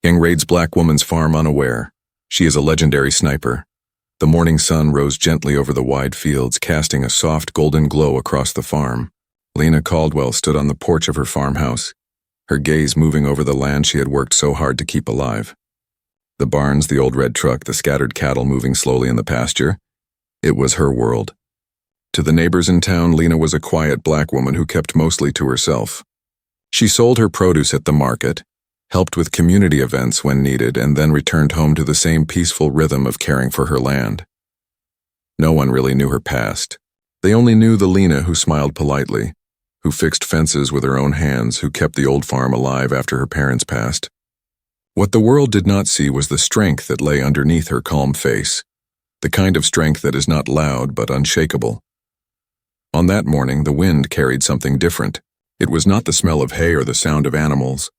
Gang raids black woman's farm unaware. She is a legendary sniper. The morning sun rose gently over the wide fields, casting a soft golden glow across the farm. Lena Caldwell stood on the porch of her farmhouse, her gaze moving over the land she had worked so hard to keep alive. The barns, the old red truck, the scattered cattle moving slowly in the pasture. It was her world. To the neighbors in town, Lena was a quiet black woman who kept mostly to herself. She sold her produce at the market, helped with community events when needed, and then returned home to the same peaceful rhythm of caring for her land. No one really knew her past. They only knew the Lena who smiled politely, who fixed fences with her own hands, who kept the old farm alive after her parents passed. What the world did not see was the strength that lay underneath her calm face, the kind of strength that is not loud but unshakable. On that morning, the wind carried something different. It was not the smell of hay or the sound of animals.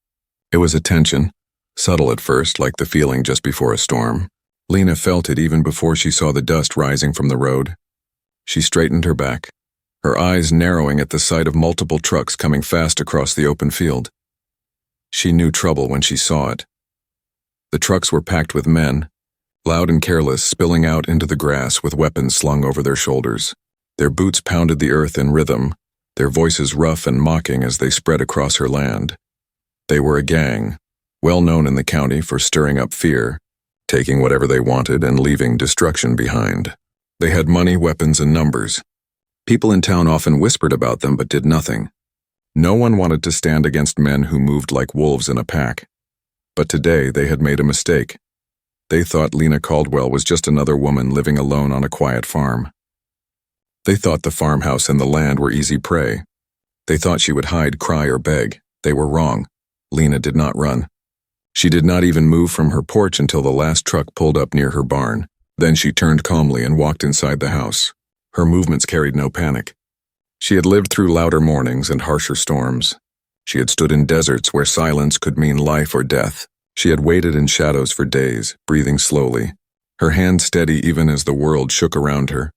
It was a tension, subtle at first, like the feeling just before a storm. Lena felt it even before she saw the dust rising from the road. She straightened her back, her eyes narrowing at the sight of multiple trucks coming fast across the open field. She knew trouble when she saw it. The trucks were packed with men, loud and careless, spilling out into the grass with weapons slung over their shoulders. Their boots pounded the earth in rhythm, their voices rough and mocking as they spread across her land. They were a gang, well known in the county for stirring up fear, taking whatever they wanted and leaving destruction behind. They had money, weapons, and numbers. People in town often whispered about them but did nothing. No one wanted to stand against men who moved like wolves in a pack. But today they had made a mistake. They thought Lena Caldwell was just another woman living alone on a quiet farm. They thought the farmhouse and the land were easy prey. They thought she would hide, cry, or beg. They were wrong. Lena did not run. She did not even move from her porch until the last truck pulled up near her barn. Then she turned calmly and walked inside the house. Her movements carried no panic. She had lived through louder mornings and harsher storms. She had stood in deserts where silence could mean life or death. She had waited in shadows for days, breathing slowly, her hands steady even as the world shook around her.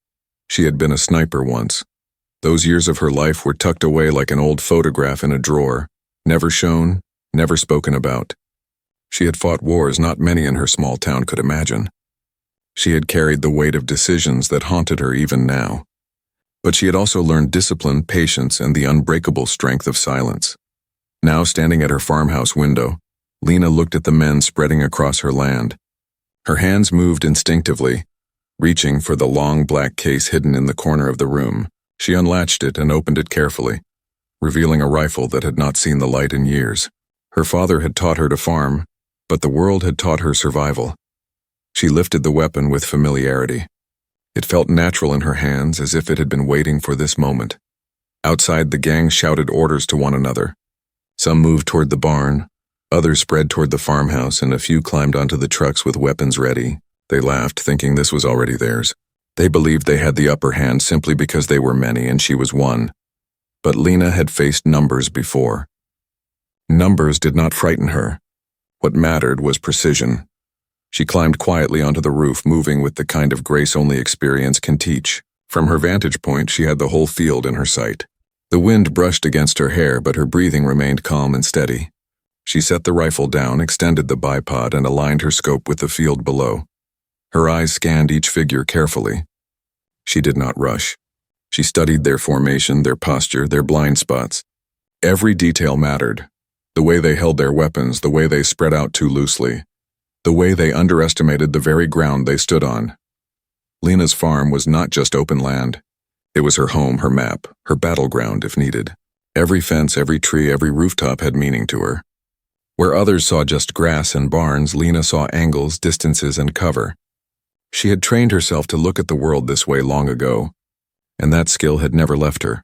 She had been a sniper once. Those years of her life were tucked away like an old photograph in a drawer, never shown, never spoken about. She had fought wars not many in her small town could imagine. She had carried the weight of decisions that haunted her even now. But she had also learned discipline, patience, and the unbreakable strength of silence. Now, standing at her farmhouse window, Lena looked at the men spreading across her land. Her hands moved instinctively, reaching for the long black case hidden in the corner of the room. She unlatched it and opened it carefully, revealing a rifle that had not seen the light in years. Her father had taught her to farm, but the world had taught her survival. She lifted the weapon with familiarity. It felt natural in her hands, as if it had been waiting for this moment. Outside, the gang shouted orders to one another. Some moved toward the barn, others spread toward the farmhouse, and a few climbed onto the trucks with weapons ready. They laughed, thinking this was already theirs. They believed they had the upper hand simply because they were many and she was one. But Lena had faced numbers before. Numbers did not frighten her. What mattered was precision. She climbed quietly onto the roof, moving with the kind of grace only experience can teach. From her vantage point, she had the whole field in her sight. The wind brushed against her hair, but her breathing remained calm and steady. She set the rifle down, extended the bipod, and aligned her scope with the field below. Her eyes scanned each figure carefully. She did not rush. She studied their formation, their posture, their blind spots. Every detail mattered. The way they held their weapons, the way they spread out too loosely, the way they underestimated the very ground they stood on. Lena's farm was not just open land. It was her home, her map, her battleground if needed. Every fence, every tree, every rooftop had meaning to her. Where others saw just grass and barns, Lena saw angles, distances, and cover. She had trained herself to look at the world this way long ago, and that skill had never left her.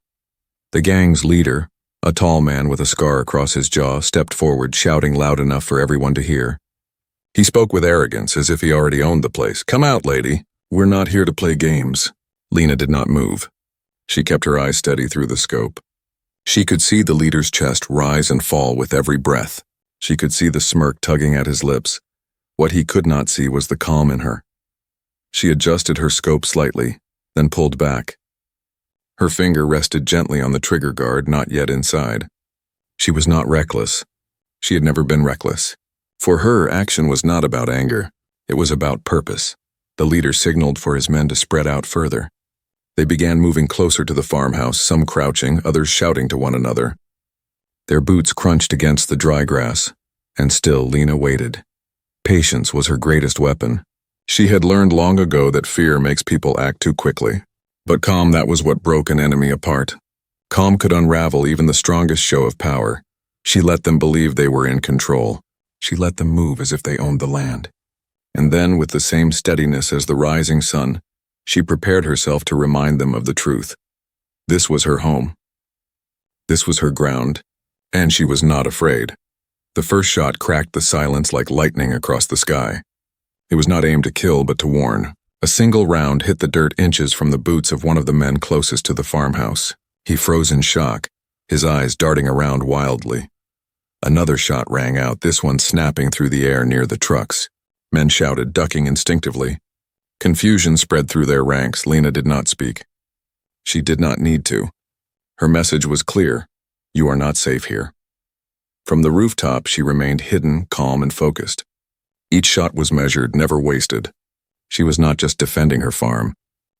The gang's leader, a tall man with a scar across his jaw, stepped forward, shouting loud enough for everyone to hear. He spoke with arrogance, as if he already owned the place. "Come out, lady. We're not here to play games." Lena did not move. She kept her eyes steady through the scope. She could see the leader's chest rise and fall with every breath. She could see the smirk tugging at his lips. What he could not see was the calm in her. She adjusted her scope slightly, then pulled back. Her finger rested gently on the trigger guard, not yet inside. She was not reckless. She had never been reckless. For her, action was not about anger. It was about purpose. The leader signaled for his men to spread out further. They began moving closer to the farmhouse, some crouching, others shouting to one another. Their boots crunched against the dry grass, and still Lena waited. Patience was her greatest weapon. She had learned long ago that fear makes people act too quickly. But calm, that was what broke an enemy apart. Calm could unravel even the strongest show of power. She let them believe they were in control. She let them move as if they owned the land. And then, with the same steadiness as the rising sun, she prepared herself to remind them of the truth. This was her home. This was her ground, and she was not afraid. The first shot cracked the silence like lightning across the sky. It was not aimed to kill, but to warn. A single round hit the dirt inches from the boots of one of the men closest to the farmhouse. He froze in shock, his eyes darting around wildly. Another shot rang out, this one snapping through the air near the trucks. Men shouted, ducking instinctively. Confusion spread through their ranks. Lena did not speak. She did not need to. Her message was clear. You are not safe here. From the rooftop, she remained hidden, calm, and focused. Each shot was measured, never wasted. She was not just defending her farm.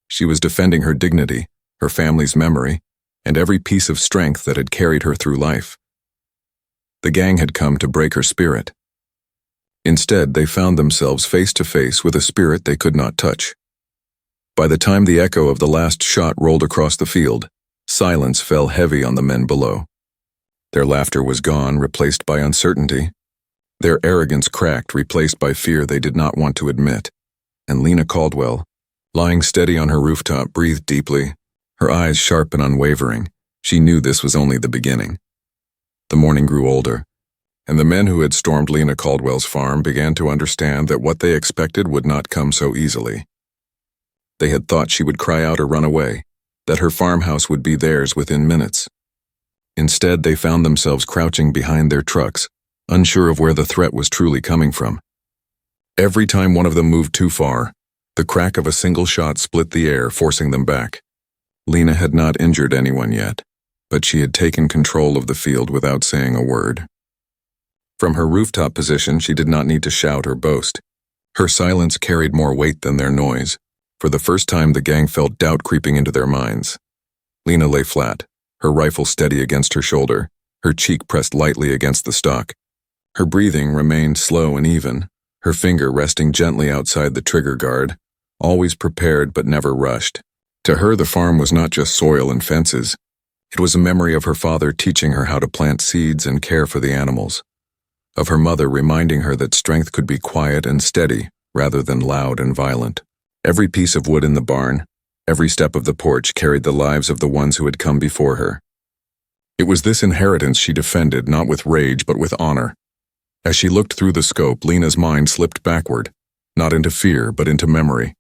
She was defending her dignity, her family's memory, and every piece of strength that had carried her through life. The gang had come to break her spirit. Instead, they found themselves face to face with a spirit they could not touch. By the time the echo of the last shot rolled across the field, silence fell heavy on the men below. Their laughter was gone, replaced by uncertainty. Their arrogance cracked, replaced by fear they did not want to admit. And Lena Caldwell, lying steady on her rooftop, breathed deeply, her eyes sharp and unwavering. She knew this was only the beginning. The morning grew older, and the men who had stormed Lena Caldwell's farm began to understand that what they expected would not come so easily. They had thought she would cry out or run away, that her farmhouse would be theirs within minutes. Instead, they found themselves crouching behind their trucks, unsure of where the threat was truly coming from. Every time one of them moved too far, the crack of a single shot split the air, forcing them back. Lena had not injured anyone yet, but she had taken control of the field without saying a word. From her rooftop position, she did not need to shout or boast. Her silence carried more weight than their noise. For the first time, the gang felt doubt creeping into their minds. Lena lay flat, her rifle steady against her shoulder, her cheek pressed lightly against the stock. Her breathing remained slow and even, her finger resting gently outside the trigger guard, always prepared but never rushed. To her, the farm was not just soil and fences. It was a memory of her father teaching her how to plant seeds and care for the animals, of her mother reminding her that strength could be quiet and steady rather than loud and violent. Every piece of wood in the barn, every step of the porch carried the lives of the ones who had come before her. It was this inheritance she defended, not with rage but with honor. As she looked through the scope, Lena's mind slipped backward, not into fear but into memory.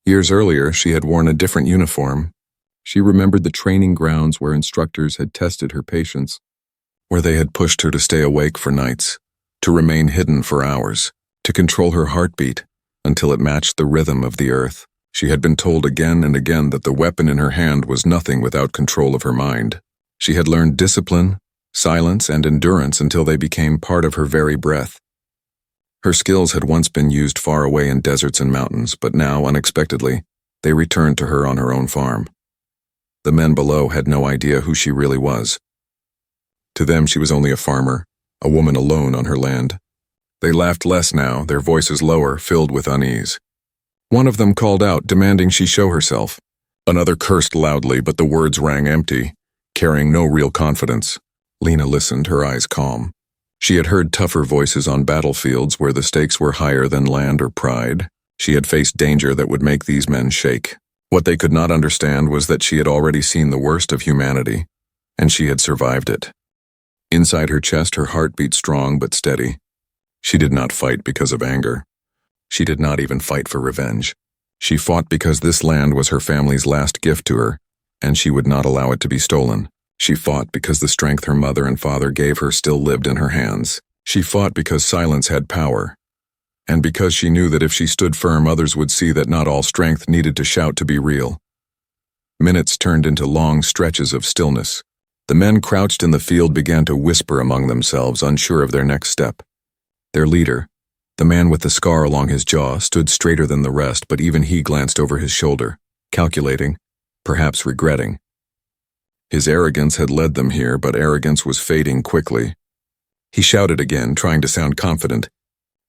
Years earlier, she had worn a different uniform. She remembered the training grounds where instructors had tested her patience, where they had pushed her to stay awake for nights, to remain hidden for hours, to control her heartbeat until it matched the rhythm of the earth. She had been told again and again that the weapon in her hand was nothing without control of her mind. She had learned discipline, silence, and endurance until they became part of her very breath. Her skills had once been used far away in deserts and mountains, but now, unexpectedly, they returned to her on her own farm. The men below had no idea who she really was. To them, she was only a farmer, a woman alone on her land. They laughed less now, their voices lower, filled with unease. One of them called out, demanding she show herself. Another cursed loudly, but the words rang empty, carrying no real confidence. Lena listened, her eyes calm. She had heard tougher voices on battlefields where the stakes were higher than land or pride. She had faced danger that would make these men shake. What they could not understand was that she had already seen the worst of humanity, and she had survived it. Inside her chest, her heart beat strong but steady. She did not fight because of anger. She did not even fight for revenge. She fought because this land was her family's last gift to her, and she would not allow it to be stolen. She fought because the strength her mother and father gave her still lived in her hands. She fought because silence had power, and because she knew that if she stood firm, others would see that not all strength needed to shout to be real. Minutes turned into long stretches of stillness. The men crouched in the field began to whisper among themselves, unsure of their next step. Their leader, the man with the scar along his jaw, stood straighter than the rest, but even he glanced over his shoulder, calculating, perhaps regretting. His arrogance had led them here, but arrogance was fading quickly. He shouted again, trying to sound confident,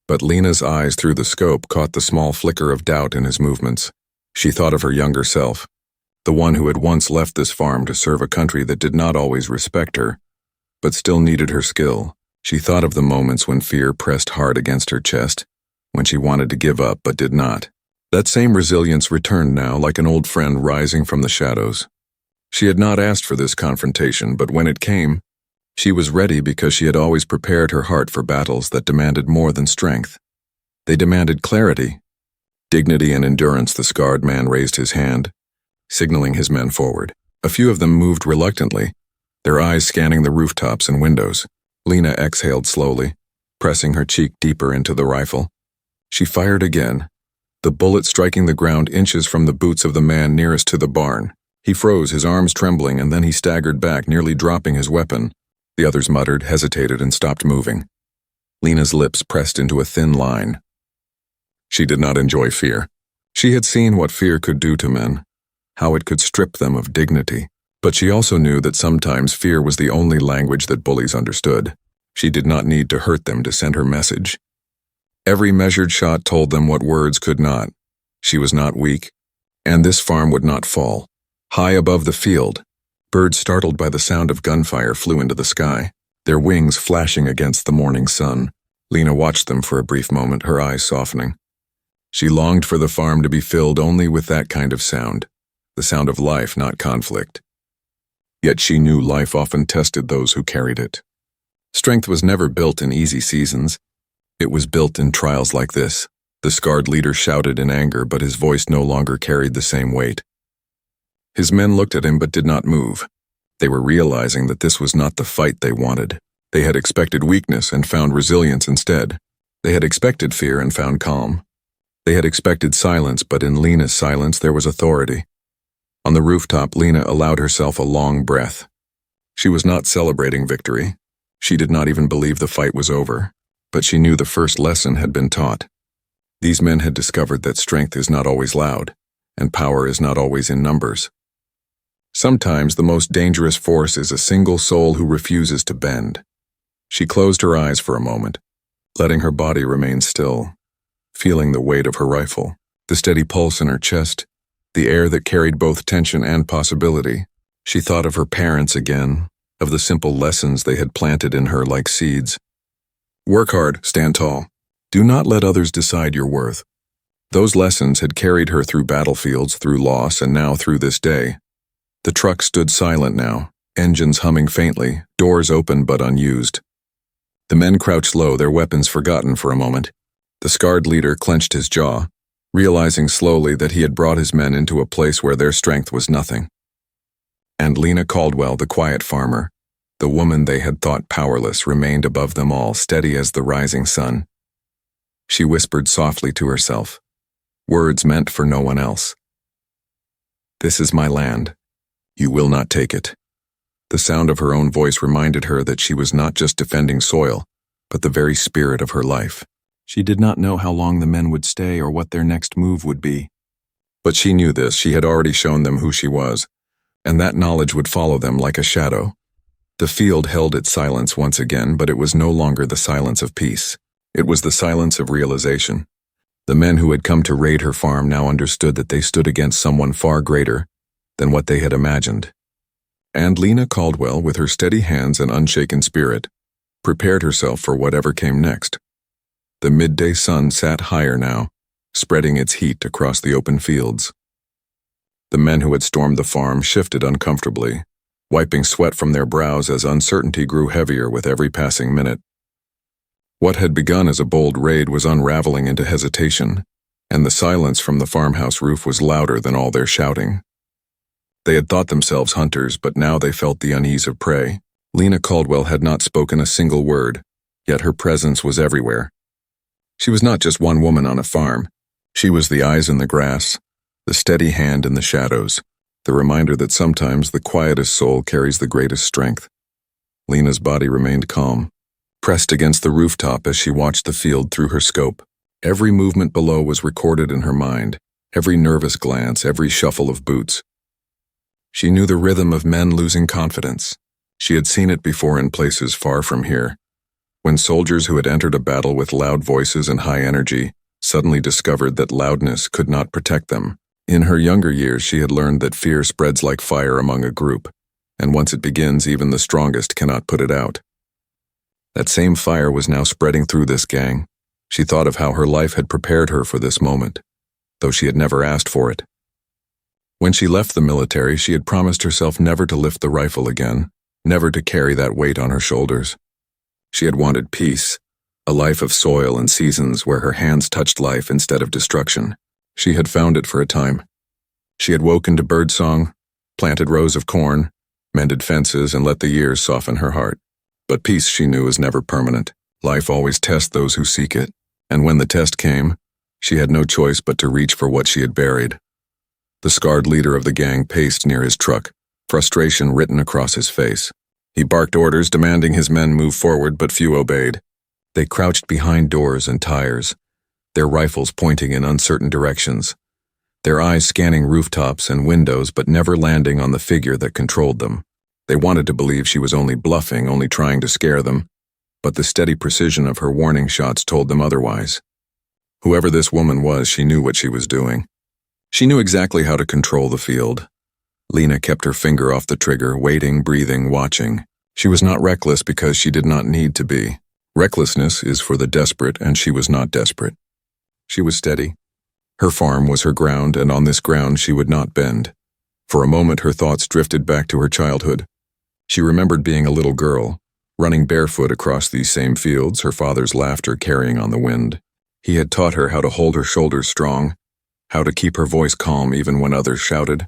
but Lena's eyes through the scope caught the small flicker of doubt in his movements. She thought of her younger self, the one who had once left this farm to serve a country that did not always respect her, but still needed her skill. She thought of the moments when fear pressed hard against her chest, when she wanted to give up but did not. That same resilience returned now, like an old friend rising from the shadows. She had not asked for this confrontation, but when it came, she was ready because she had always prepared her heart for battles that demanded more than strength. They demanded clarity, dignity, and endurance. The scarred man raised his hand, signaling his men forward. A few of them moved reluctantly, their eyes scanning the rooftops and windows. Lena exhaled slowly, pressing her cheek deeper into the rifle. She fired again, the bullet striking the ground inches from the boots of the man nearest to the barn. He froze, his arms trembling, and then he staggered back, nearly dropping his weapon. The others muttered, hesitated, and stopped moving. Lena's lips pressed into a thin line. She did not enjoy fear. She had seen what fear could do to men, how it could strip them of dignity. But she also knew that sometimes fear was the only language that bullies understood. She did not need to hurt them to send her message. Every measured shot told them what words could not. She was not weak, and this farm would not fall. High above the field, birds startled by the sound of gunfire flew into the sky, their wings flashing against the morning sun. Lena watched them for a brief moment, her eyes softening. She longed for the farm to be filled only with that kind of sound, the sound of life, not conflict. Yet she knew life often tested those who carried it. Strength was never built in easy seasons. It was built in trials like this. The scarred leader shouted in anger, but his voice no longer carried the same weight. His men looked at him but did not move. They were realizing that this was not the fight they wanted. They had expected weakness and found resilience instead. They had expected fear and found calm. They had expected silence, but in Lena's silence there was authority. On the rooftop, Lena allowed herself a long breath. She was not celebrating victory. She did not even believe the fight was over, but she knew the first lesson had been taught. These men had discovered that strength is not always loud, and power is not always in numbers. Sometimes the most dangerous force is a single soul who refuses to bend. She closed her eyes for a moment, letting her body remain still, feeling the weight of her rifle, the steady pulse in her chest, the air that carried both tension and possibility. She thought of her parents again, of the simple lessons they had planted in her like seeds. Work hard, stand tall. Do not let others decide your worth. Those lessons had carried her through battlefields, through loss, and now through this day. The truck stood silent now, engines humming faintly, doors open but unused. The men crouched low, their weapons forgotten for a moment. The scarred leader clenched his jaw, realizing slowly that he had brought his men into a place where their strength was nothing. And Lena Caldwell, the quiet farmer, the woman they had thought powerless, remained above them all, steady as the rising sun. She whispered softly to herself, words meant for no one else. "This is my land. You will not take it." The sound of her own voice reminded her that she was not just defending soil, but the very spirit of her life. She did not know how long the men would stay or what their next move would be. But she knew this. She had already shown them who she was, and that knowledge would follow them like a shadow. The field held its silence once again, but it was no longer the silence of peace. It was the silence of realization. The men who had come to raid her farm now understood that they stood against someone far greater than what they had imagined. And Lena Caldwell, with her steady hands and unshaken spirit, prepared herself for whatever came next. The midday sun sat higher now, spreading its heat across the open fields. The men who had stormed the farm shifted uncomfortably, wiping sweat from their brows as uncertainty grew heavier with every passing minute. What had begun as a bold raid was unraveling into hesitation, and the silence from the farmhouse roof was louder than all their shouting. They had thought themselves hunters, but now they felt the unease of prey. Lena Caldwell had not spoken a single word, yet her presence was everywhere. She was not just one woman on a farm. She was the eyes in the grass, the steady hand in the shadows, the reminder that sometimes the quietest soul carries the greatest strength. Lena's body remained calm, pressed against the rooftop as she watched the field through her scope. Every movement below was recorded in her mind, every nervous glance, every shuffle of boots. She knew the rhythm of men losing confidence. She had seen it before in places far from here, when soldiers who had entered a battle with loud voices and high energy suddenly discovered that loudness could not protect them. In her younger years, she had learned that fear spreads like fire among a group, and once it begins, even the strongest cannot put it out. That same fire was now spreading through this gang. She thought of how her life had prepared her for this moment, though she had never asked for it. When she left the military, she had promised herself never to lift the rifle again, never to carry that weight on her shoulders. She had wanted peace, a life of soil and seasons where her hands touched life instead of destruction. She had found it for a time. She had woken to birdsong, planted rows of corn, mended fences, and let the years soften her heart. But peace, she knew, is never permanent. Life always tests those who seek it, and when the test came, she had no choice but to reach for what she had buried. The scarred leader of the gang paced near his truck, frustration written across his face. He barked orders demanding his men move forward, but few obeyed. They crouched behind doors and tires, their rifles pointing in uncertain directions, their eyes scanning rooftops and windows but never landing on the figure that controlled them. They wanted to believe she was only bluffing, only trying to scare them, but the steady precision of her warning shots told them otherwise. Whoever this woman was, she knew what she was doing. She knew exactly how to control the field. Lena kept her finger off the trigger, waiting, breathing, watching. She was not reckless because she did not need to be. Recklessness is for the desperate, and she was not desperate. She was steady. Her farm was her ground, and on this ground she would not bend. For a moment her thoughts drifted back to her childhood. She remembered being a little girl, running barefoot across these same fields, her father's laughter carrying on the wind. He had taught her how to hold her shoulders strong, how to keep her voice calm even when others shouted.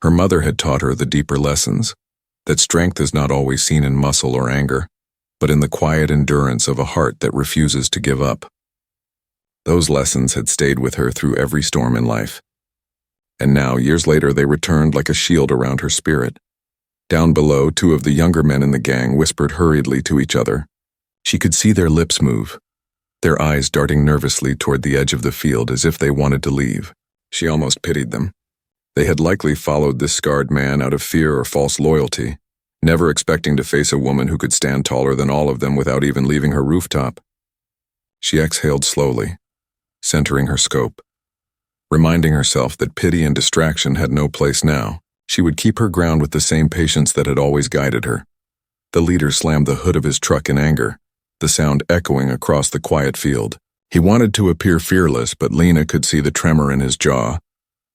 Her mother had taught her the deeper lessons, that strength is not always seen in muscle or anger, but in the quiet endurance of a heart that refuses to give up. Those lessons had stayed with her through every storm in life. And now, years later, they returned like a shield around her spirit. Down below, two of the younger men in the gang whispered hurriedly to each other. She could see their lips move, their eyes darting nervously toward the edge of the field as if they wanted to leave. She almost pitied them. They had likely followed this scarred man out of fear or false loyalty, never expecting to face a woman who could stand taller than all of them without even leaving her rooftop. She exhaled slowly, centering her scope, reminding herself that pity and distraction had no place now. She would keep her ground with the same patience that had always guided her. The leader slammed the hood of his truck in anger, the sound echoing across the quiet field. He wanted to appear fearless, but Lena could see the tremor in his jaw,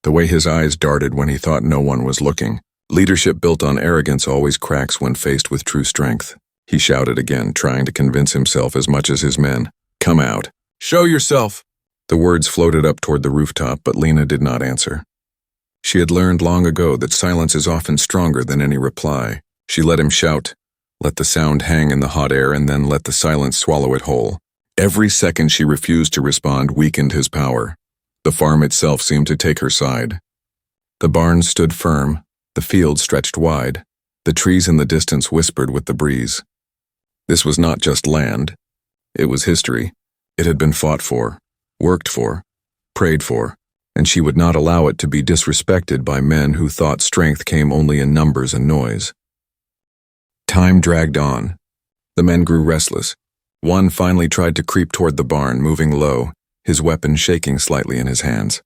the way his eyes darted when he thought no one was looking. Leadership built on arrogance always cracks when faced with true strength. He shouted again, trying to convince himself as much as his men. "Come out. Show yourself." The words floated up toward the rooftop, but Lena did not answer. She had learned long ago that silence is often stronger than any reply. She let him shout, let the sound hang in the hot air, and then let the silence swallow it whole. Every second she refused to respond weakened his power. The farm itself seemed to take her side. The barns stood firm, the field stretched wide, the trees in the distance whispered with the breeze. This was not just land. It was history. It had been fought for, worked for, prayed for, and she would not allow it to be disrespected by men who thought strength came only in numbers and noise. Time dragged on. The men grew restless. One finally tried to creep toward the barn, moving low, his weapon shaking slightly in his hands.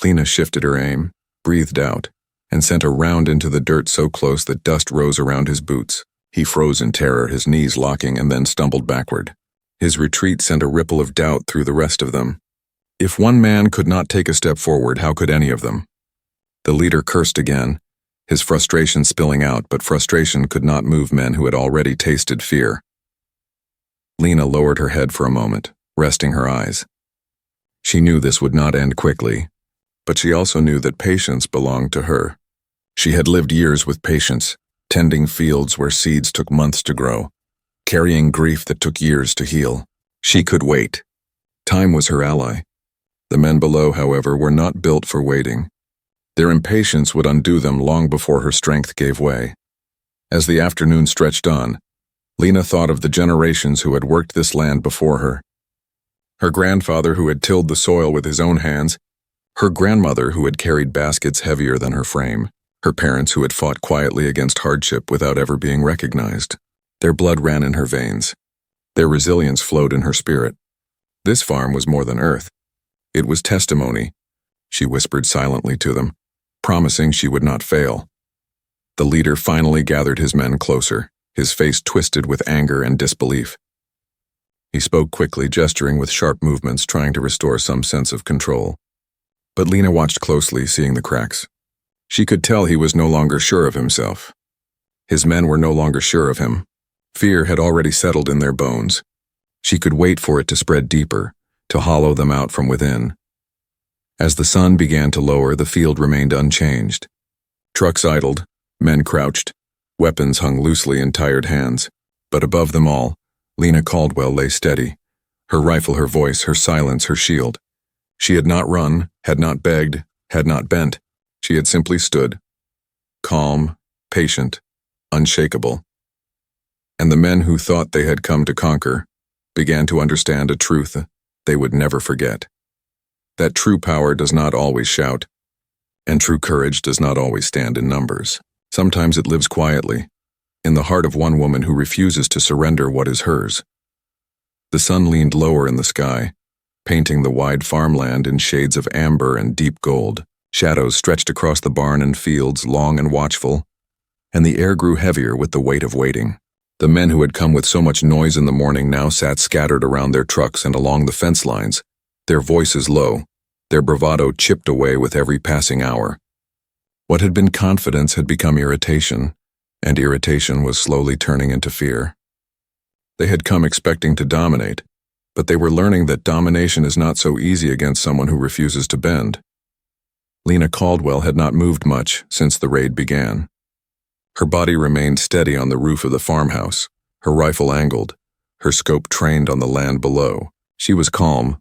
Lena shifted her aim, breathed out, and sent a round into the dirt so close that dust rose around his boots. He froze in terror, his knees locking, and then stumbled backward. His retreat sent a ripple of doubt through the rest of them. If one man could not take a step forward, how could any of them? The leader cursed again, his frustration spilling out, but frustration could not move men who had already tasted fear. Lena lowered her head for a moment, resting her eyes. She knew this would not end quickly, but she also knew that patience belonged to her. She had lived years with patience, tending fields where seeds took months to grow, carrying grief that took years to heal. She could wait. Time was her ally. The men below, however, were not built for waiting. Their impatience would undo them long before her strength gave way. As the afternoon stretched on, Lena thought of the generations who had worked this land before her. Her grandfather who had tilled the soil with his own hands, her grandmother who had carried baskets heavier than her frame, her parents who had fought quietly against hardship without ever being recognized. Their blood ran in her veins. Their resilience flowed in her spirit. This farm was more than earth. It was testimony. She whispered silently to them, promising she would not fail. The leader finally gathered his men closer, his face twisted with anger and disbelief. He spoke quickly, gesturing with sharp movements, trying to restore some sense of control. But Lena watched closely, seeing the cracks. She could tell he was no longer sure of himself. His men were no longer sure of him. Fear had already settled in their bones. She could wait for it to spread deeper, to hollow them out from within. As the sun began to lower, the field remained unchanged. Trucks idled, men crouched, weapons hung loosely in tired hands. But above them all, Lena Caldwell lay steady, her rifle, her voice, her silence, her shield. She had not run, had not begged, had not bent. She had simply stood, calm, patient, unshakable. And the men who thought they had come to conquer began to understand a truth they would never forget. That true power does not always shout, and true courage does not always stand in numbers. Sometimes it lives quietly, in the heart of one woman who refuses to surrender what is hers. The sun leaned lower in the sky, painting the wide farmland in shades of amber and deep gold. Shadows stretched across the barn and fields, long and watchful, and the air grew heavier with the weight of waiting. The men who had come with so much noise in the morning now sat scattered around their trucks and along the fence lines, their voices low, their bravado chipped away with every passing hour. What had been confidence had become irritation, and irritation was slowly turning into fear. They had come expecting to dominate, but they were learning that domination is not so easy against someone who refuses to bend. Lena Caldwell had not moved much since the raid began. Her body remained steady on the roof of the farmhouse, her rifle angled, her scope trained on the land below. She was calm,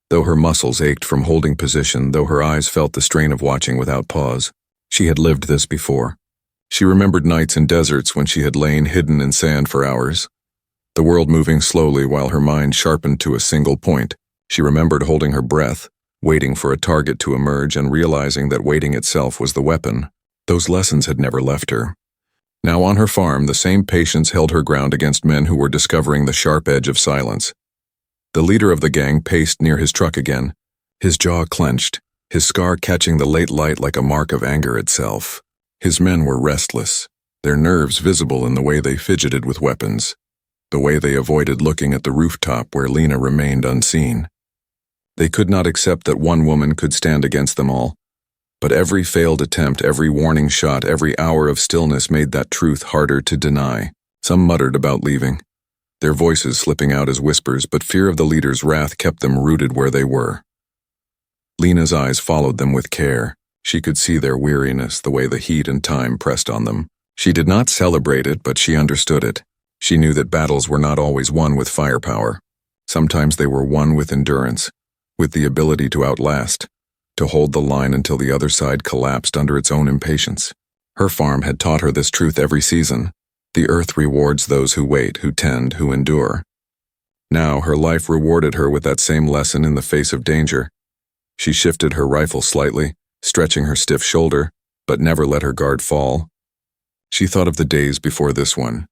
though her muscles ached from holding position, though her eyes felt the strain of watching without pause. She had lived this before. She remembered nights in deserts when she had lain hidden in sand for hours, the world moving slowly while her mind sharpened to a single point. She remembered holding her breath, waiting for a target to emerge and realizing that waiting itself was the weapon. Those lessons had never left her. Now on her farm, the same patience held her ground against men who were discovering the sharp edge of silence. The leader of the gang paced near his truck again, his jaw clenched, his scar catching the late light like a mark of anger itself. His men were restless, their nerves visible in the way they fidgeted with weapons, the way they avoided looking at the rooftop where Lena remained unseen. They could not accept that one woman could stand against them all. But every failed attempt, every warning shot, every hour of stillness made that truth harder to deny. Some muttered about leaving, their voices slipping out as whispers, but fear of the leader's wrath kept them rooted where they were. Lena's eyes followed them with care. She could see their weariness, the way the heat and time pressed on them. She did not celebrate it, but she understood it. She knew that battles were not always won with firepower. Sometimes they were won with endurance, with the ability to outlast, to hold the line until the other side collapsed under its own impatience. Her farm had taught her this truth every season. The earth rewards those who wait, who tend, who endure. Now her life rewarded her with that same lesson in the face of danger. She shifted her rifle slightly, stretching her stiff shoulder, but never let her guard fall. She thought of the days before this one,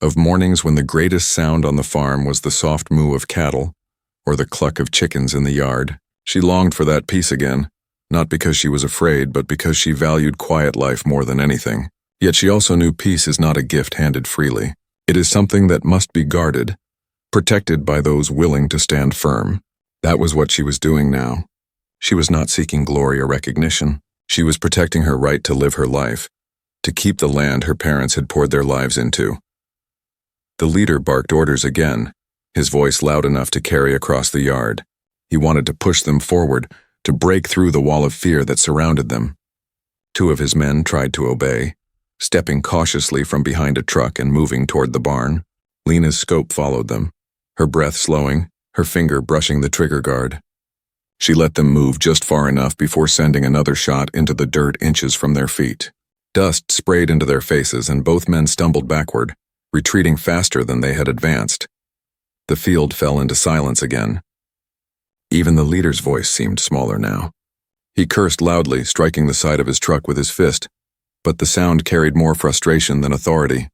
of mornings when the greatest sound on the farm was the soft moo of cattle, or the cluck of chickens in the yard. She longed for that peace again, not because she was afraid, but because she valued quiet life more than anything. Yet she also knew peace is not a gift handed freely. It is something that must be guarded, protected by those willing to stand firm. That was what she was doing now. She was not seeking glory or recognition. She was protecting her right to live her life, to keep the land her parents had poured their lives into. The leader barked orders again, his voice loud enough to carry across the yard. He wanted to push them forward, to break through the wall of fear that surrounded them. Two of his men tried to obey, stepping cautiously from behind a truck and moving toward the barn. Lena's scope followed them, her breath slowing, her finger brushing the trigger guard. She let them move just far enough before sending another shot into the dirt inches from their feet. Dust sprayed into their faces and both men stumbled backward, retreating faster than they had advanced. The field fell into silence again. Even the leader's voice seemed smaller now. He cursed loudly, striking the side of his truck with his fist, but the sound carried more frustration than authority.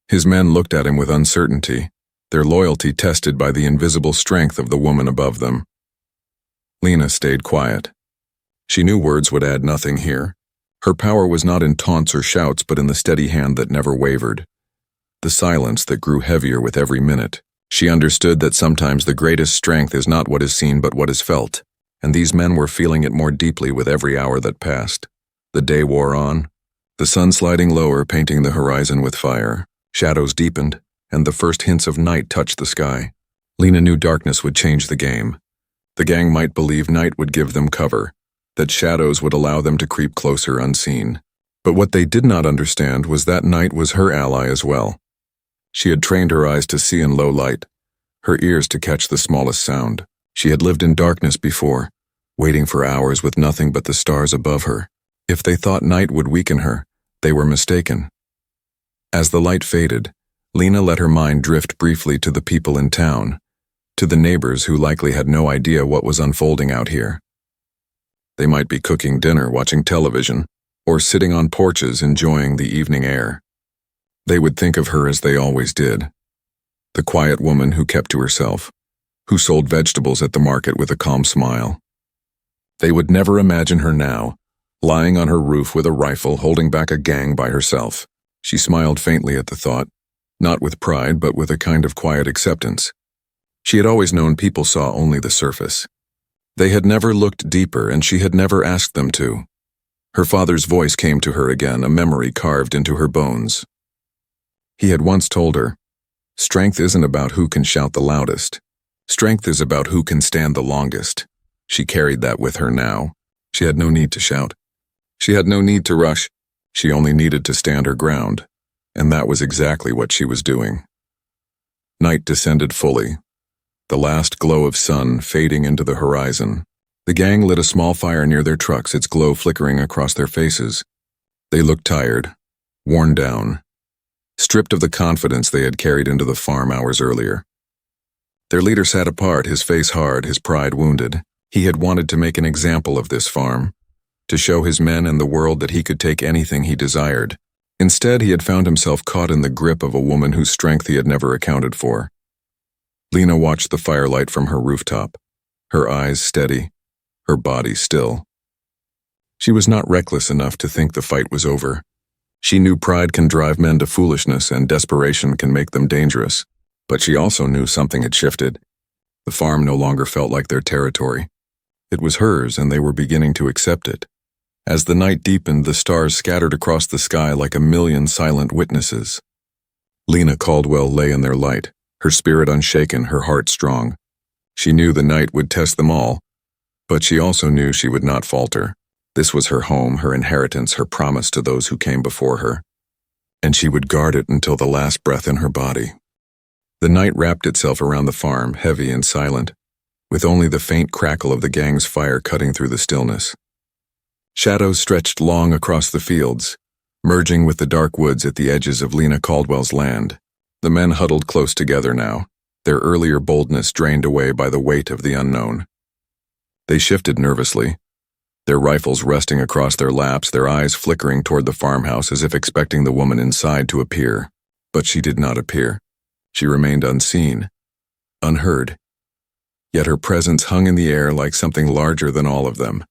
His men looked at him with uncertainty, their loyalty tested by the invisible strength of the woman above them. Lena stayed quiet. She knew words would add nothing here. Her power was not in taunts or shouts, but in the steady hand that never wavered. The silence that grew heavier with every minute. She understood that sometimes the greatest strength is not what is seen but what is felt, and these men were feeling it more deeply with every hour that passed. The day wore on, the sun sliding lower, painting the horizon with fire. Shadows deepened, and the first hints of night touched the sky. Lena knew darkness would change the game. The gang might believe night would give them cover, that shadows would allow them to creep closer unseen. But what they did not understand was that night was her ally as well. She had trained her eyes to see in low light, her ears to catch the smallest sound. She had lived in darkness before, waiting for hours with nothing but the stars above her. If they thought night would weaken her, they were mistaken. As the light faded, Lena let her mind drift briefly to the people in town, to the neighbors who likely had no idea what was unfolding out here. They might be cooking dinner, watching television, or sitting on porches enjoying the evening air. They would think of her as they always did, the quiet woman who kept to herself, who sold vegetables at the market with a calm smile. They would never imagine her now, lying on her roof with a rifle holding back a gang by herself. She smiled faintly at the thought, not with pride but with a kind of quiet acceptance. She had always known people saw only the surface. They had never looked deeper, and she had never asked them to. Her father's voice came to her again, a memory carved into her bones. He had once told her, "Strength isn't about who can shout the loudest. Strength is about who can stand the longest." She carried that with her now. She had no need to shout. She had no need to rush. She only needed to stand her ground, and that was exactly what she was doing. Night descended fully, the last glow of sun fading into the horizon. The gang lit a small fire near their trucks, its glow flickering across their faces. They looked tired, worn down, stripped of the confidence they had carried into the farm hours earlier. Their leader sat apart, his face hard, his pride wounded. He had wanted to make an example of this farm, to show his men and the world that he could take anything he desired. Instead, he had found himself caught in the grip of a woman whose strength he had never accounted for. Lena watched the firelight from her rooftop, her eyes steady, her body still. She was not reckless enough to think the fight was over. She knew pride can drive men to foolishness and desperation can make them dangerous. But she also knew something had shifted. The farm no longer felt like their territory. It was hers, and they were beginning to accept it. As the night deepened, the stars scattered across the sky like a million silent witnesses. Lena Caldwell lay in their light, her spirit unshaken, her heart strong. She knew the night would test them all, but she also knew she would not falter. This was her home, her inheritance, her promise to those who came before her. And she would guard it until the last breath in her body. The night wrapped itself around the farm, heavy and silent, with only the faint crackle of the gang's fire cutting through the stillness. Shadows stretched long across the fields, merging with the dark woods at the edges of Lena Caldwell's land. The men huddled close together now, their earlier boldness drained away by the weight of the unknown. They shifted nervously, their rifles resting across their laps, their eyes flickering toward the farmhouse as if expecting the woman inside to appear. But she did not appear. She remained unseen, unheard. Yet her presence hung in the air like something larger than all of them.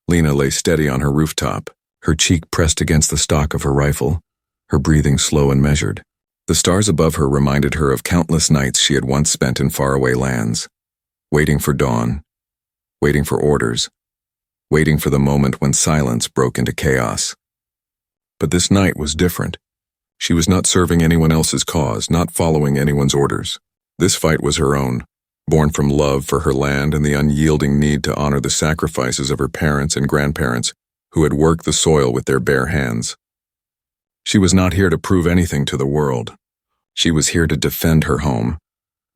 Lena lay steady on her rooftop, her cheek pressed against the stock of her rifle, her breathing slow and measured. The stars above her reminded her of countless nights she had once spent in faraway lands, waiting for dawn, waiting for orders, waiting for the moment when silence broke into chaos. But this night was different. She was not serving anyone else's cause, not following anyone's orders. This fight was her own, born from love for her land and the unyielding need to honor the sacrifices of her parents and grandparents who had worked the soil with their bare hands. She was not here to prove anything to the world. She was here to defend her home.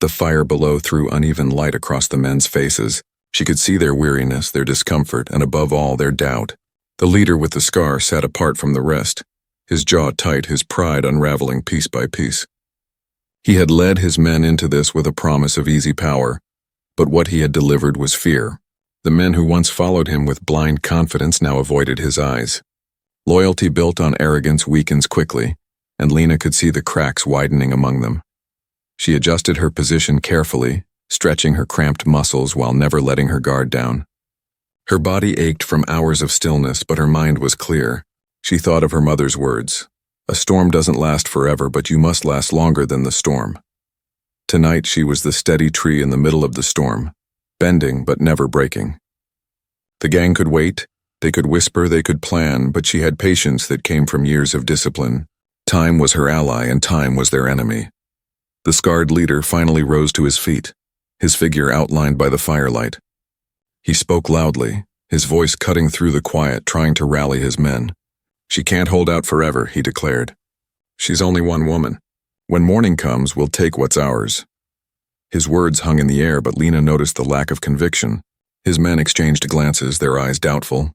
The fire below threw uneven light across the men's faces. She could see their weariness, their discomfort, and above all, their doubt. The leader with the scar sat apart from the rest, his jaw tight, his pride unraveling piece by piece. He had led his men into this with a promise of easy power, but what he had delivered was fear. The men who once followed him with blind confidence now avoided his eyes. Loyalty built on arrogance weakens quickly, and Lena could see the cracks widening among them. She adjusted her position carefully, stretching her cramped muscles while never letting her guard down. Her body ached from hours of stillness, but her mind was clear. She thought of her mother's words. A storm doesn't last forever, but you must last longer than the storm. Tonight she was the steady tree in the middle of the storm, bending but never breaking. The gang could wait, they could whisper, they could plan, but she had patience that came from years of discipline. Time was her ally and time was their enemy. The scarred leader finally rose to his feet, his figure outlined by the firelight. He spoke loudly, his voice cutting through the quiet, trying to rally his men. "She can't hold out forever," he declared. "She's only one woman. When morning comes, we'll take what's ours." His words hung in the air, but Lena noticed the lack of conviction. His men exchanged glances, their eyes doubtful.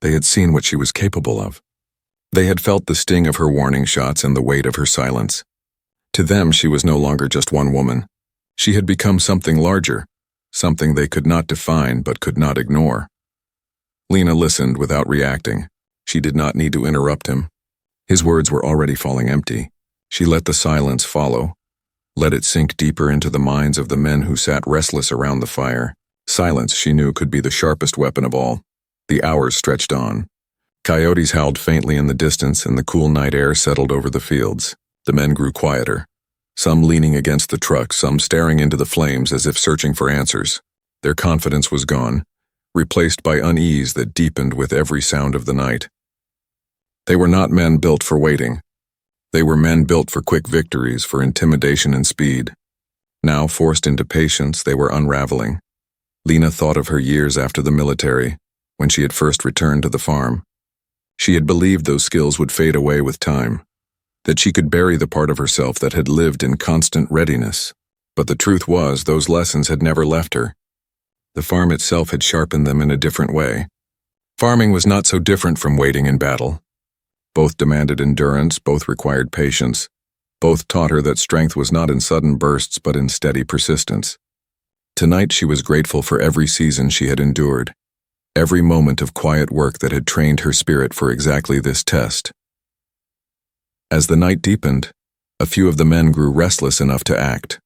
They had seen what she was capable of. They had felt the sting of her warning shots and the weight of her silence. To them, she was no longer just one woman. She had become something larger, something they could not define but could not ignore. Lena listened without reacting. She did not need to interrupt him. His words were already falling empty. She let the silence follow, let it sink deeper into the minds of the men who sat restless around the fire. Silence, she knew, could be the sharpest weapon of all. The hours stretched on. Coyotes howled faintly in the distance, and the cool night air settled over the fields. The men grew quieter, some leaning against the truck, some staring into the flames as if searching for answers. Their confidence was gone, replaced by unease that deepened with every sound of the night. They were not men built for waiting. They were men built for quick victories, for intimidation and speed. Now, forced into patience, they were unraveling. Lena thought of her years after the military, when she had first returned to the farm. She had believed those skills would fade away with time, that she could bury the part of herself that had lived in constant readiness. But the truth was, those lessons had never left her. The farm itself had sharpened them in a different way. Farming was not so different from waiting in battle. Both demanded endurance, both required patience. Both taught her that strength was not in sudden bursts but in steady persistence. Tonight she was grateful for every season she had endured, every moment of quiet work that had trained her spirit for exactly this test. As the night deepened, a few of the men grew restless enough to act.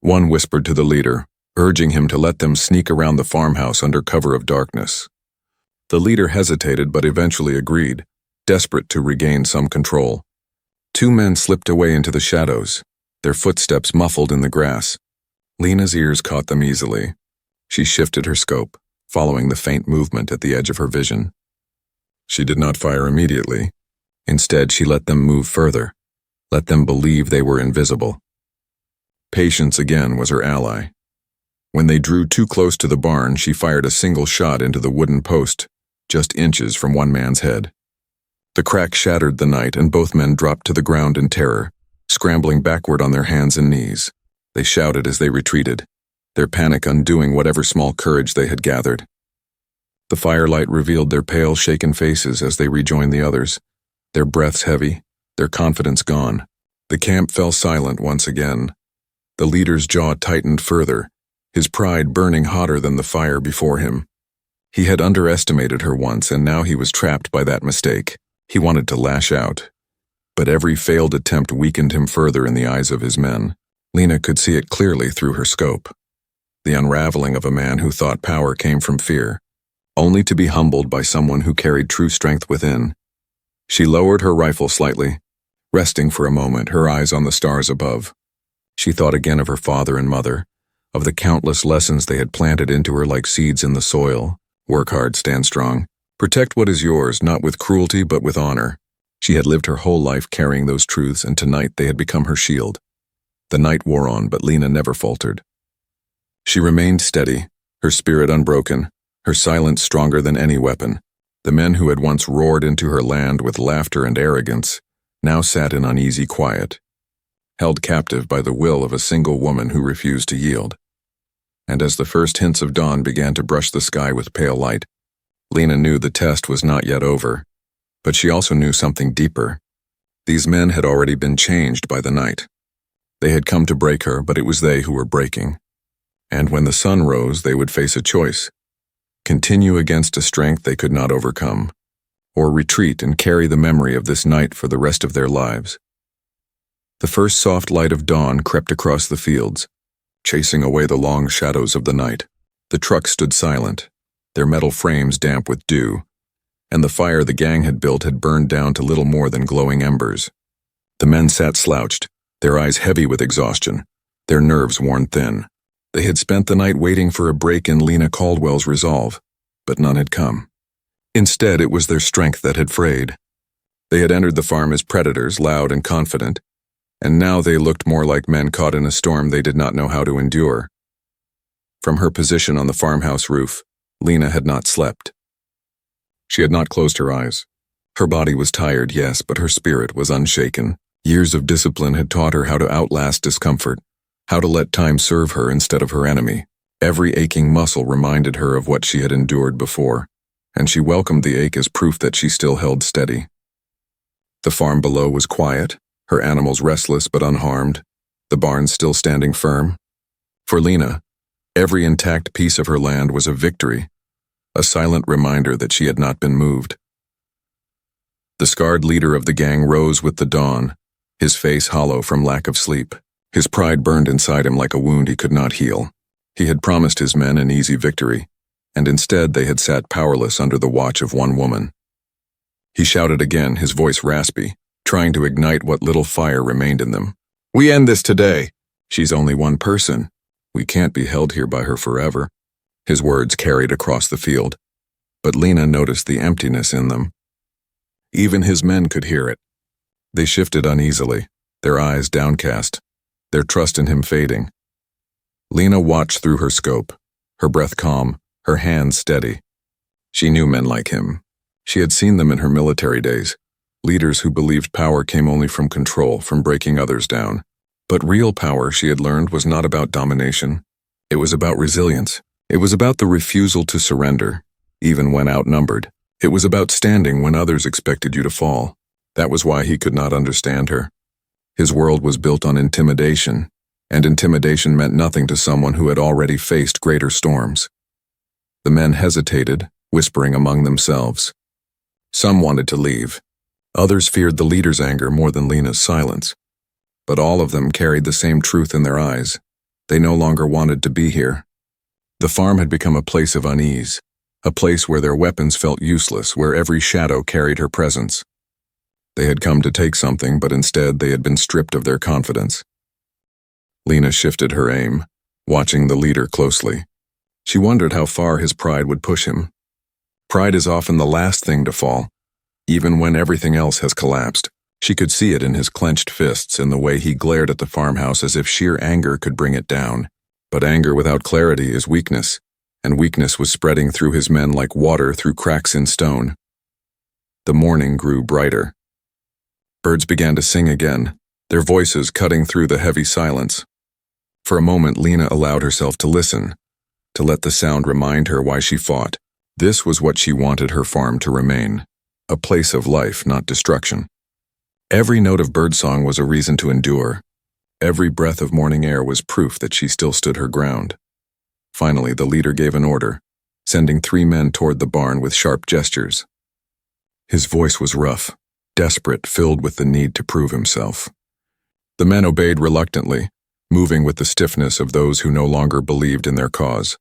One whispered to the leader, urging him to let them sneak around the farmhouse under cover of darkness. The leader hesitated but eventually agreed, desperate to regain some control. Two men slipped away into the shadows, their footsteps muffled in the grass. Lena's ears caught them easily. She shifted her scope, following the faint movement at the edge of her vision. She did not fire immediately. Instead, she let them move further, let them believe they were invisible. Patience again was her ally. When they drew too close to the barn, she fired a single shot into the wooden post, just inches from one man's head. The crack shattered the night, and both men dropped to the ground in terror, scrambling backward on their hands and knees. They shouted as they retreated, their panic undoing whatever small courage they had gathered. The firelight revealed their pale, shaken faces as they rejoined the others, their breaths heavy, their confidence gone. The camp fell silent once again. The leader's jaw tightened further, his pride burning hotter than the fire before him. He had underestimated her once, and now he was trapped by that mistake. He wanted to lash out, but every failed attempt weakened him further in the eyes of his men. Lena could see it clearly through her scope. The unraveling of a man who thought power came from fear, only to be humbled by someone who carried true strength within. She lowered her rifle slightly, resting for a moment, her eyes on the stars above. She thought again of her father and mother, of the countless lessons they had planted into her like seeds in the soil. Work hard, stand strong. Protect what is yours, not with cruelty but with honor. She had lived her whole life carrying those truths, and tonight they had become her shield. The night wore on, but Lena never faltered. She remained steady, her spirit unbroken, her silence stronger than any weapon. The men who had once roared into her land with laughter and arrogance now sat in uneasy quiet, held captive by the will of a single woman who refused to yield. And as the first hints of dawn began to brush the sky with pale light, Lena knew the test was not yet over, But she also knew something deeper. These men had already been changed by the night. They had come to break her, but it was they who were breaking. And when the sun rose, they would face a choice: continue against a strength they could not overcome, or retreat and carry the memory of this night for the rest of their lives. The first soft light of dawn crept across the fields, chasing away the long shadows of the night. The trucks stood silent, their metal frames damp with dew, and the fire the gang had built had burned down to little more than glowing embers. The men sat slouched, their eyes heavy with exhaustion, their nerves worn thin. They had spent the night waiting for a break in Lena Caldwell's resolve, but none had come. Instead, it was their strength that had frayed. They had entered the farm as predators, loud and confident, and now they looked more like men caught in a storm they did not know how to endure. From her position on the farmhouse roof, Lena had not slept. She had not closed her eyes. Her body was tired, yes, but her spirit was unshaken. Years of discipline had taught her how to outlast discomfort, how to let time serve her instead of her enemy. Every aching muscle reminded her of what she had endured before, and she welcomed the ache as proof that she still held steady. The farm below was quiet, her animals restless but unharmed, the barns still standing firm. For Lena, every intact piece of her land was a victory, a silent reminder that she had not been moved. The scarred leader of the gang rose with the dawn, his face hollow from lack of sleep. His pride burned inside him like a wound he could not heal. He had promised his men an easy victory, and instead they had sat powerless under the watch of one woman. He shouted again, his voice raspy, trying to ignite what little fire remained in them. "We end this today. She's only one person. We can't be held here by her forever." His words carried across the field, but Lena noticed the emptiness in them. Even his men could hear it. They shifted uneasily, their eyes downcast, their trust in him fading. Lena watched through her scope, her breath calm, her hands steady. She knew men like him. She had seen them in her military days, leaders who believed power came only from control, from breaking others down. But real power, she had learned, was not about domination. It was about resilience. It was about the refusal to surrender, even when outnumbered. It was about standing when others expected you to fall. That was why he could not understand her. His world was built on intimidation, and intimidation meant nothing to someone who had already faced greater storms. The men hesitated, whispering among themselves. Some wanted to leave. Others feared the leader's anger more than Lena's silence. But all of them carried the same truth in their eyes. They no longer wanted to be here. The farm had become a place of unease, a place where their weapons felt useless, where every shadow carried her presence. They had come to take something, but instead they had been stripped of their confidence. Lena shifted her aim, watching the leader closely. She wondered how far his pride would push him. Pride is often the last thing to fall, even when everything else has collapsed. She could see it in his clenched fists, in the way he glared at the farmhouse as if sheer anger could bring it down. But anger without clarity is weakness, and weakness was spreading through his men like water through cracks in stone. The morning grew brighter. Birds began to sing again, their voices cutting through the heavy silence. For a moment, Lena allowed herself to listen, to let the sound remind her why she fought. This was what she wanted her farm to remain, a place of life, not destruction. Every note of birdsong was a reason to endure. Every breath of morning air was proof that she still stood her ground. Finally, the leader gave an order, sending 3 men toward the barn with sharp gestures. His voice was rough, desperate, filled with the need to prove himself. The men obeyed reluctantly, moving with the stiffness of those who no longer believed in their cause.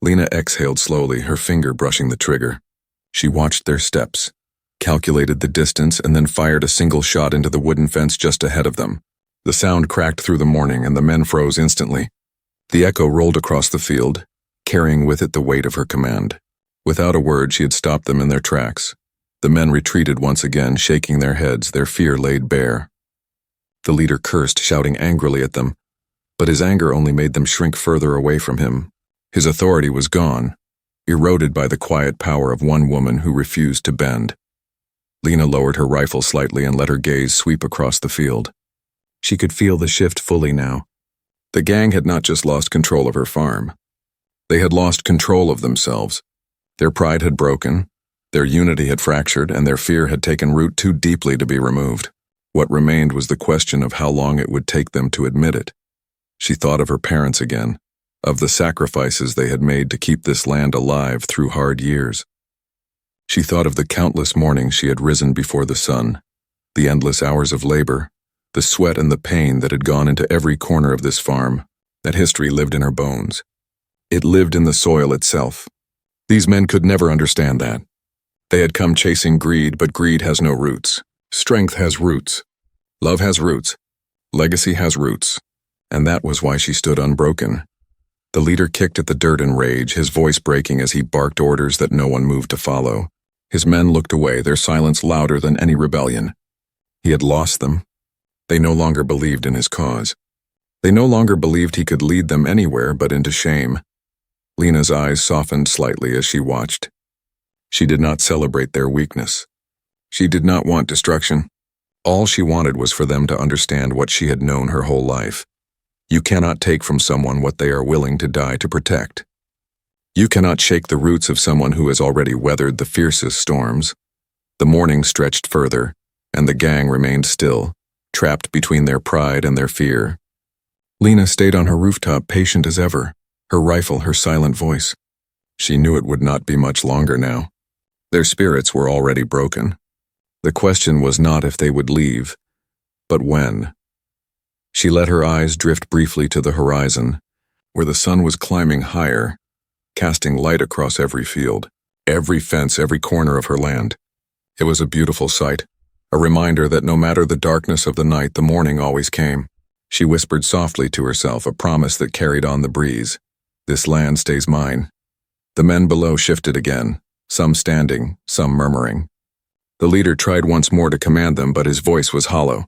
Lena exhaled slowly, her finger brushing the trigger. She watched their steps, calculated the distance, and then fired a single shot into the wooden fence just ahead of them. The sound cracked through the morning, and the men froze instantly. The echo rolled across the field, carrying with it the weight of her command. Without a word, she had stopped them in their tracks. The men retreated once again, shaking their heads, their fear laid bare. The leader cursed, shouting angrily at them, but his anger only made them shrink further away from him. His authority was gone, eroded by the quiet power of one woman who refused to bend. Lena lowered her rifle slightly and let her gaze sweep across the field. She could feel the shift fully now. The gang had not just lost control of her farm. They had lost control of themselves. Their pride had broken, Their unity had fractured, and their fear had taken root too deeply to be removed. What remained was the question of how long it would take them to admit it. She thought of her parents again, of the sacrifices they had made to keep this land alive through hard years. She thought of the countless mornings she had risen before the sun, the endless hours of labor, the sweat and the pain that had gone into every corner of this farm. That history lived in her bones. It lived in the soil itself. These men could never understand that. They had come chasing greed, but greed has no roots. Strength has roots. Love has roots. Legacy has roots. And that was why she stood unbroken. The leader kicked at the dirt in rage, his voice breaking as he barked orders that no one moved to follow. His men looked away, their silence louder than any rebellion. He had lost them. They no longer believed in his cause. They no longer believed he could lead them anywhere but into shame. Lena's eyes softened slightly as she watched. She did not celebrate their weakness. She did not want destruction. All she wanted was for them to understand what she had known her whole life. You cannot take from someone what they are willing to die to protect. You cannot shake the roots of someone who has already weathered the fiercest storms. The morning stretched further, and the gang remained still, trapped between their pride and their fear. Lena stayed on her rooftop, patient as ever, her rifle, her silent voice. She knew it would not be much longer now. Their spirits were already broken. The question was not if they would leave, but when. She let her eyes drift briefly to the horizon, where the sun was climbing higher, casting light across every field, every fence, every corner of her land. It was a beautiful sight, a reminder that no matter the darkness of the night, the morning always came. She whispered softly to herself, a promise that carried on the breeze. This land stays mine. The men below shifted again, some standing, some murmuring. The leader tried once more to command them, but his voice was hollow.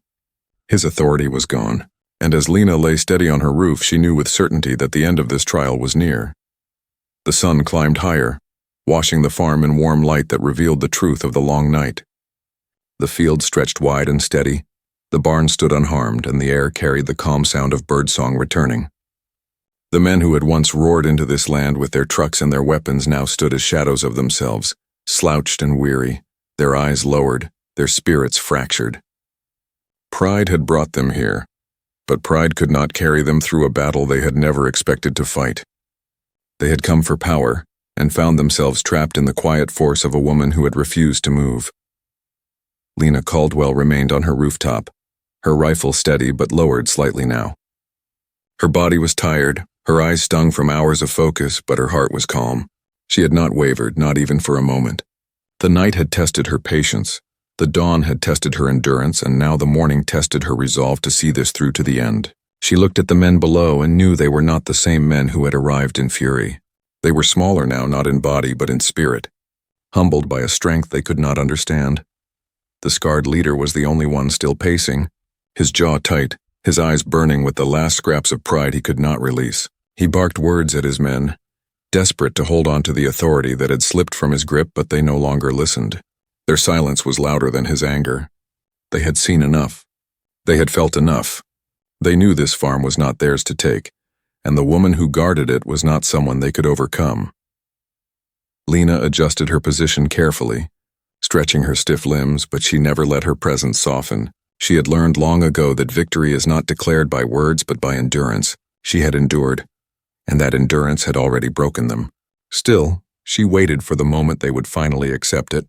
His authority was gone, and as Lena lay steady on her roof, she knew with certainty that the end of this trial was near. The sun climbed higher, washing the farm in warm light that revealed the truth of the long night. The field stretched wide and steady, the barn stood unharmed, and the air carried the calm sound of birdsong returning. The men who had once roared into this land with their trucks and their weapons now stood as shadows of themselves, slouched and weary, their eyes lowered, their spirits fractured. Pride had brought them here, but pride could not carry them through a battle they had never expected to fight. They had come for power, and found themselves trapped in the quiet force of a woman who had refused to move. Lena Caldwell remained on her rooftop, her rifle steady but lowered slightly now. Her body was tired, her eyes stung from hours of focus, but her heart was calm. She had not wavered, not even for a moment. The night had tested her patience, the dawn had tested her endurance, and now the morning tested her resolve to see this through to the end. She looked at the men below and knew they were not the same men who had arrived in fury. They were smaller now, not in body but in spirit, humbled by a strength they could not understand. The scarred leader was the only one still pacing, his jaw tight, his eyes burning with the last scraps of pride he could not release. He barked words at his men, desperate to hold on to the authority that had slipped from his grip, but they no longer listened. Their silence was louder than his anger. They had seen enough. They had felt enough. They knew this farm was not theirs to take, and the woman who guarded it was not someone they could overcome. Lena adjusted her position carefully, stretching her stiff limbs, but she never let her presence soften. She had learned long ago that victory is not declared by words but by endurance. She had endured, and that endurance had already broken them. Still, she waited for the moment they would finally accept it,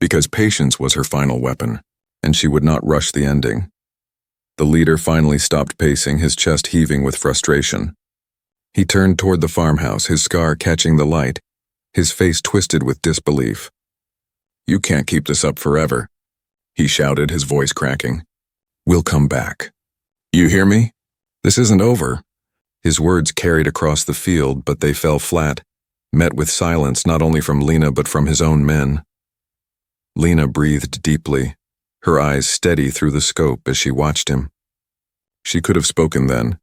because patience was her final weapon, and she would not rush the ending. The leader finally stopped pacing, his chest heaving with frustration. He turned toward the farmhouse, his scar catching the light, his face twisted with disbelief. "You can't keep this up forever," he shouted, his voice cracking. "We'll come back. You hear me? This isn't over." His words carried across the field, but they fell flat, met with silence not only from Lena but from his own men. Lena breathed deeply, her eyes steady through the scope as she watched him. She could have spoken then,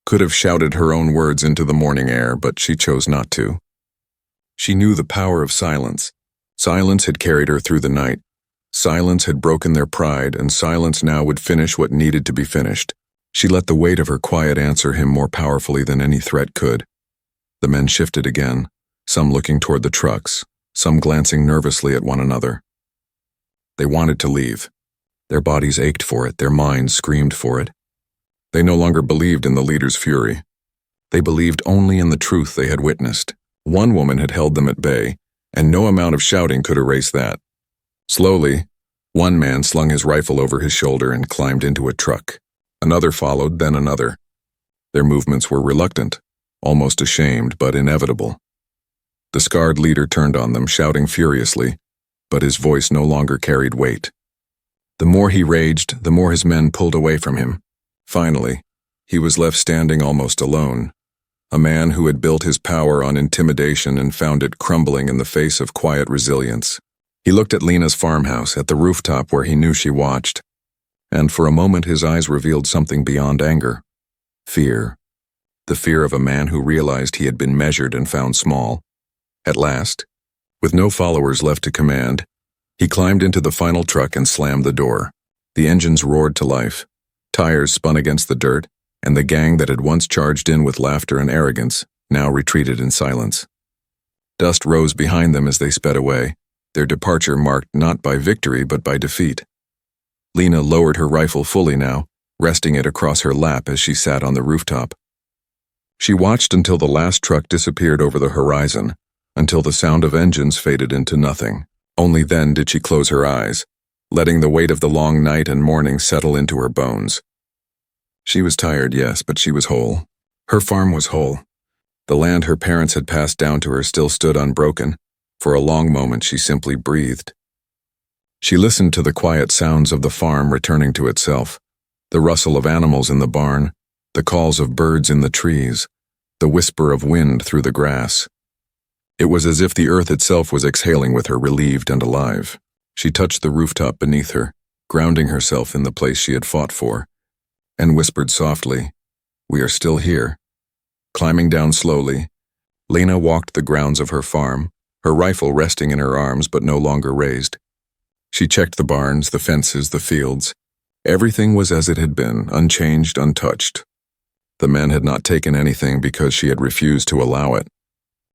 could have shouted her own words into the morning air, but she chose not to. She knew the power of silence. Silence had carried her through the night. Silence had broken their pride, and silence now would finish what needed to be finished. She let the weight of her quiet answer him more powerfully than any threat could. The men shifted again, some looking toward the trucks, some glancing nervously at one another. They wanted to leave. Their bodies ached for it, their minds screamed for it. They no longer believed in the leader's fury. They believed only in the truth they had witnessed. One woman had held them at bay, and no amount of shouting could erase that. Slowly, one man slung his rifle over his shoulder and climbed into a truck. Another followed, then another. Their movements were reluctant, almost ashamed, but inevitable. The scarred leader turned on them, shouting furiously, but his voice no longer carried weight. The more he raged, the more his men pulled away from him. Finally, he was left standing almost alone, a man who had built his power on intimidation and found it crumbling in the face of quiet resilience. He looked at Lena's farmhouse, at the rooftop where he knew she watched, and for a moment his eyes revealed something beyond anger. Fear. The fear of a man who realized he had been measured and found small. At last, with no followers left to command, he climbed into the final truck and slammed the door. The engines roared to life. Tires spun against the dirt, and the gang that had once charged in with laughter and arrogance now retreated in silence. Dust rose behind them as they sped away, their departure marked not by victory but by defeat. Lena lowered her rifle fully now, resting it across her lap as she sat on the rooftop. She watched until the last truck disappeared over the horizon, until the sound of engines faded into nothing. Only then did she close her eyes, letting the weight of the long night and morning settle into her bones. She was tired, yes, but she was whole. Her farm was whole. The land her parents had passed down to her still stood unbroken. For a long moment she simply breathed. She listened to the quiet sounds of the farm returning to itself, the rustle of animals in the barn, the calls of birds in the trees, the whisper of wind through the grass. It was as if the earth itself was exhaling with her, relieved and alive. She touched the rooftop beneath her, grounding herself in the place she had fought for, and whispered softly, "We are still here." Climbing down slowly, Lena walked the grounds of her farm, her rifle resting in her arms but no longer raised. She checked the barns, the fences, the fields. Everything was as it had been, unchanged, untouched. The men had not taken anything because she had refused to allow it.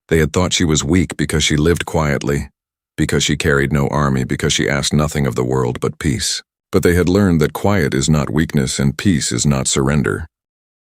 They had thought she was weak because she lived quietly, because she carried no army, because she asked nothing of the world but peace. But they had learned that quiet is not weakness and peace is not surrender.